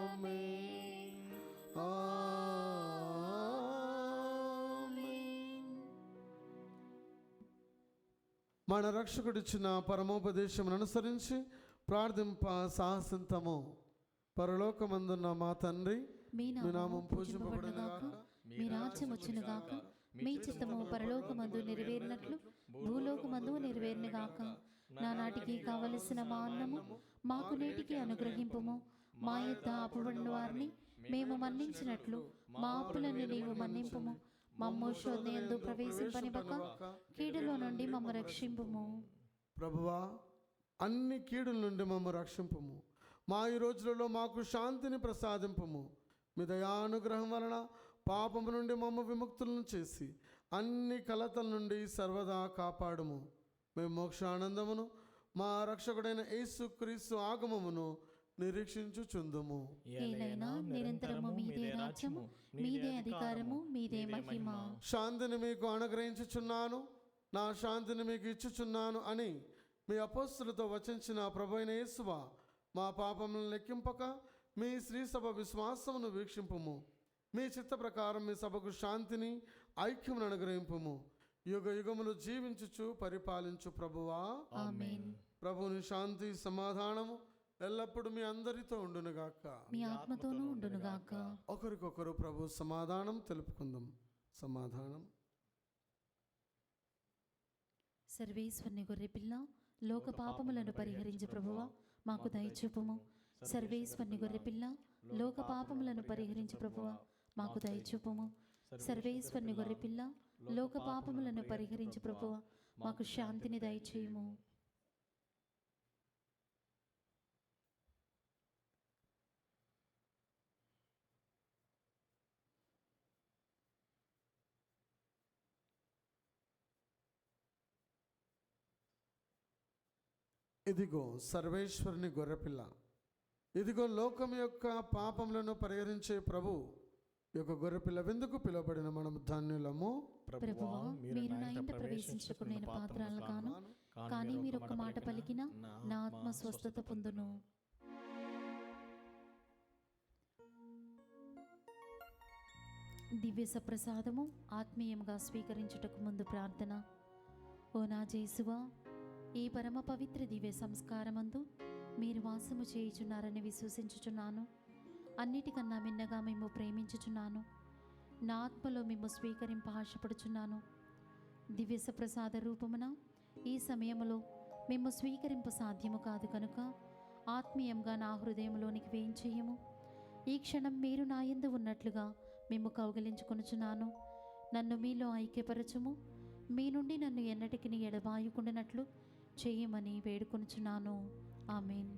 ఆమేన్. ఆమేన్. మన రక్షకుడిచ్చిన పరమోపదేశం అనుసరించి ప్రార్థింప సాహసింతము. పరలోకమందున్న మా తండ్రి, మీ నామం పూజింపబడునుగాక, మీ రాజ్యం వచ్చునుగాక, మీ చిత్తము పరలోకమందు నెరవేరినట్లు భూలోకమందు నెరవేరునుగాక. నానాటికి కావలసిన మా అన్నము మాకు నేటికి అనుగ్రహింపుము. మా యొద్ద అప్పుబడిన వారిని మేము మన్నించినట్లు మా అప్పులను నీవు మన్నింపుము. మమ్ము శోధనయందు ప్రవేశింపనివ్వక కీడులో నుండి మమ్ము రక్షింపుము. ప్రభువా, అన్ని కీడుల నుండి మమ్ము రక్షింపుము. మా ఈ రోజులలో మాకు శాంతిని ప్రసాదింపుము. మీ దయానుగ్రహం వలన పాపము నుండి మమ్ము విముక్తులను చేసి అన్ని కలతల నుండి సర్వదా కాపాడుము. మేము మోక్షానందమును మా రక్షకుడైన యేసుక్రీస్తు ఆగమమును నిరీక్షించుచుందుము. ఏలైనా నిరంతరము మీదే రాజ్యము, మీదే అధికారము, మీదే మహిమ. శాంతిని మీకు అనుగ్రహించుచున్నాను, నా శాంతిని మీకు ఇచ్చుచున్నాను అని మీ అపోస్తలుతో వచించిన ప్రభువైన యేసువా, మా పాపములను లెక్కింపక మీ శ్రీ సభ విశ్వాసమును వీక్షింపుము. మీ చిత్త ప్రకారం మీ సభకు శాంతిని ఐక్యమును అనుగ్రహింపుము. యుగ యుగములు జీవించుచు పరిపాలించు ప్రభువా. ఆమేన్. ప్రభుని శాంతి సమాధానము ఎల్లప్పుడు మీ అందరితో ఉండునుగాక. మీ ఆత్మతోనూ ఉండునుగాక. ఒకరికొకరు ప్రభు సమాధానం తెలుపుకుందాం. సమాధానం. సర్వేశ్వరుని గొర్రెపిల్ల, లోక పాపములను పరిహరించు ప్రభువా, మాకు దయచూపుము. సర్వేశ్వరుని గొర్రెపిల్ల, లోక పాపములను పరిహరించు ప్రభువా, మాకు దయచూపుము. సర్వేశ్వరుని గొర్రెపిల్ల, లోక పాపములను పరిహరించు ప్రభువా, మాకు శాంతిని దయచేయుము. ఇదిగో సర్వేశ్వరుని గొర్రెపిల్ల, ఇదిగో లోకం యొక్క పాపములను పరిహరించే ప్రభు యొక్క గొర్రెపిల్ల విందుకు పిలువబడిన మనము ధన్యులము. ప్రభువా, మీరు నా ఇంట ప్రవేశించుటకు నేను పాత్రలను కాను, కానీ మీరు ఒక్క మాట పలికిన నా ఆత్మ స్వస్థత పొందును. దివ్య సప్రసాదము ఆత్మీయంగా స్వీకరించుటకు ముందు ప్రార్థన. ఓ నా జేసువా, ఈ పరమ పవిత్ర దివ్య సంస్కారమందు మీరు వాసము చేయుచున్నారని విశ్వసించుచున్నాను. అన్నిటికన్నా మిన్నగా మేము ప్రేమించుచున్నాను. నా ఆత్మలో మేము స్వీకరింప ఆశపడుచున్నాను. దివ్య సప్రసాద రూపమున ఈ సమయంలో మేము స్వీకరింప సాధ్యము కాదు కనుక ఆత్మీయంగా నా హృదయంలోనికి వేయించేయము. ఈ క్షణం మీరు నా యందు ఉన్నట్లుగా మేము కౌగిలించుకొనుచున్నాను. నన్ను మీలో ఐక్యపరచుము. మీ నుండి నన్ను ఎన్నటికి ఎడబాయుకుండానట్లు చేయమని వేడుకొనుచున్నాను. ఆమేన్.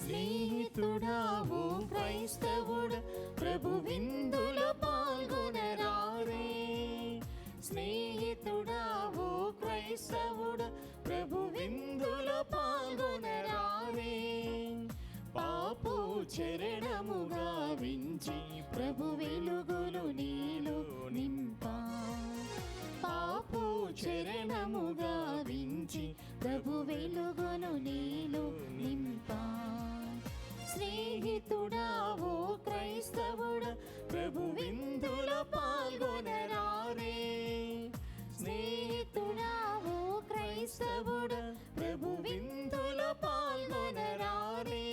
స్నేహితుడా ఓ క్రైస్తవుడ, ప్రభు విందులో పాల్గొనరారే. స్నేహితుడా ఓ క్రైస్తవుడ, ప్రభు విందులో పాల్గొనరారే. పాపు చరణము గావించి ప్రభు వెలుగులు నీలో నింపా. పాపు చరణము గావించి ప్రభు వెలుగును నీలో నింపా. స్నేహితుడా ఓ క్రైస్తవుడ, ప్రభు విందులో పాల్గొనరారే. స్నేహితుడా ఓ క్రైస్తవుడ, ప్రభు విందులో పాల్గొనరారే.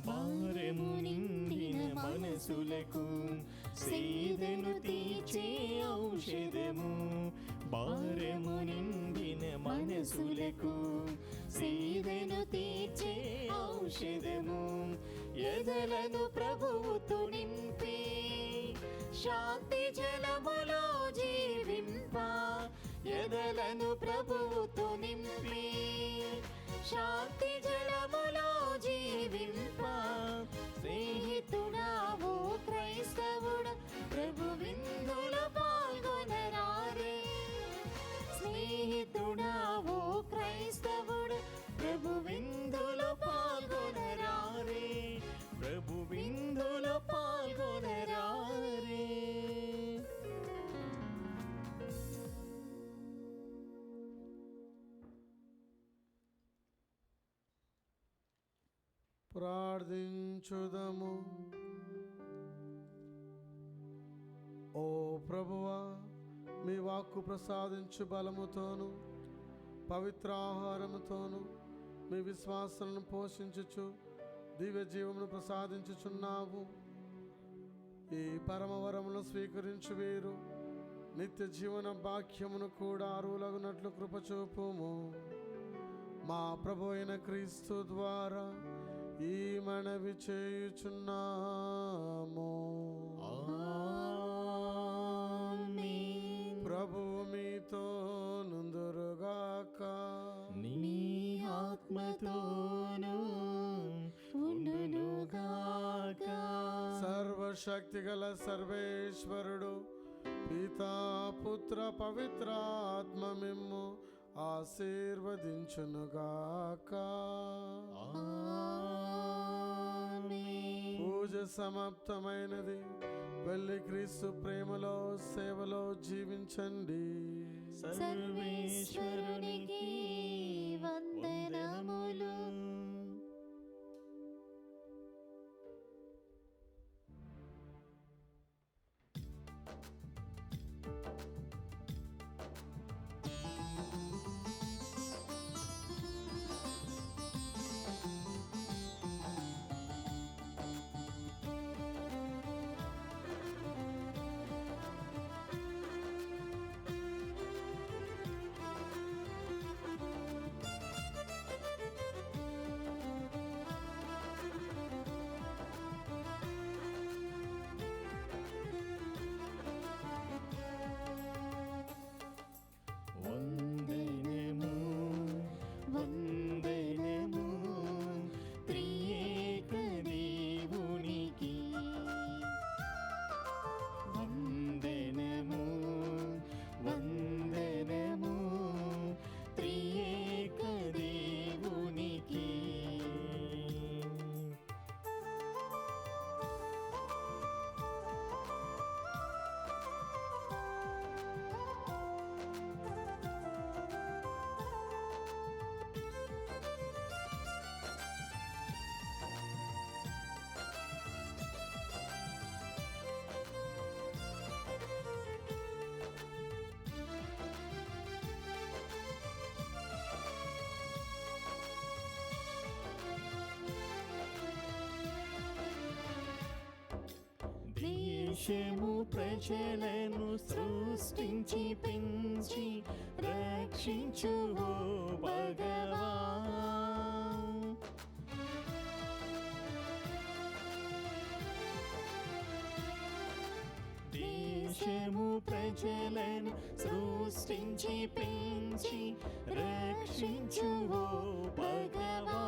భారము నిండిన మనసులకు సేదను తీర్చే ఔషధము. భారము నిండిన మనసులకు సేదను తీర్చే ఔషధము. ఎదలను ప్రభువుతో నింపి శాంతి జలములో జీవింప. ఎదలను ప్రభువుతో నింపి శాంతి జలములో జీవింప. స్నేహితుడా ఓ క్రైస్తవుడ, ప్రభు విందులో పాల్గొనరారే. స్నేహితుడా ఓ క్రైస్తవుడ, ప్రభు విందులో పాల్గొనరారే. ప్రభు విందులో పాల్గొనరారే. ప్రార్థించుదము. ఓ ప్రభువా, మీ వాక్కు ప్రసాదించు బలముతోను పవిత్ర ఆహారముతోను మీ విశ్వాసాలను పోషించుచు దివ్య జీవమును ప్రసాదించుచున్నావు. ఈ పరమవరమును స్వీకరించు వీరు నిత్య జీవన భాగ్యమును కూడా అరువులగునట్లు కృపచూపుము. మా ప్రభు అయిన క్రీస్తు ద్వారా ఈ మనవి చేయుచున్నాము. ఆమేన్. ప్రభువు మీతో నుందురుగాక. నీ ఆత్మతోను ఉండునుగాక. సర్వశక్తిగల సర్వేశ్వరుడు పితా పుత్ర పవిత్ర ఆత్మ మిమ్ము ఆశీర్వదించునుగాక. ఆమేన్. పూజ సమాప్తమైనది. వెళ్ళి క్రీస్తు ప్రేమలో సేవలో జీవించండి. సర్వేశ్వరునికి వందనములు. వందనము వందనము త్రియేక దేవునికి. వందనము వందనము త్రియేక దేవునికి. దేశము ప్రజలను సృష్టించి పెంచి రక్షించు ఓ భగవా. దేశము ప్రజలను సృష్టించి పెంచి రక్షించు ఓ భగవా.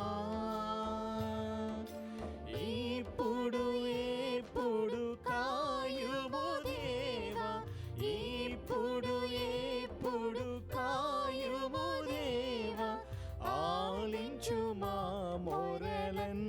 ఇప్పుడు ఎప్పుడు కాయుము దేవా, ఇప్పుడు ఎప్పుడు కాయుము దేవా, ఆలించు మా మొరలన్.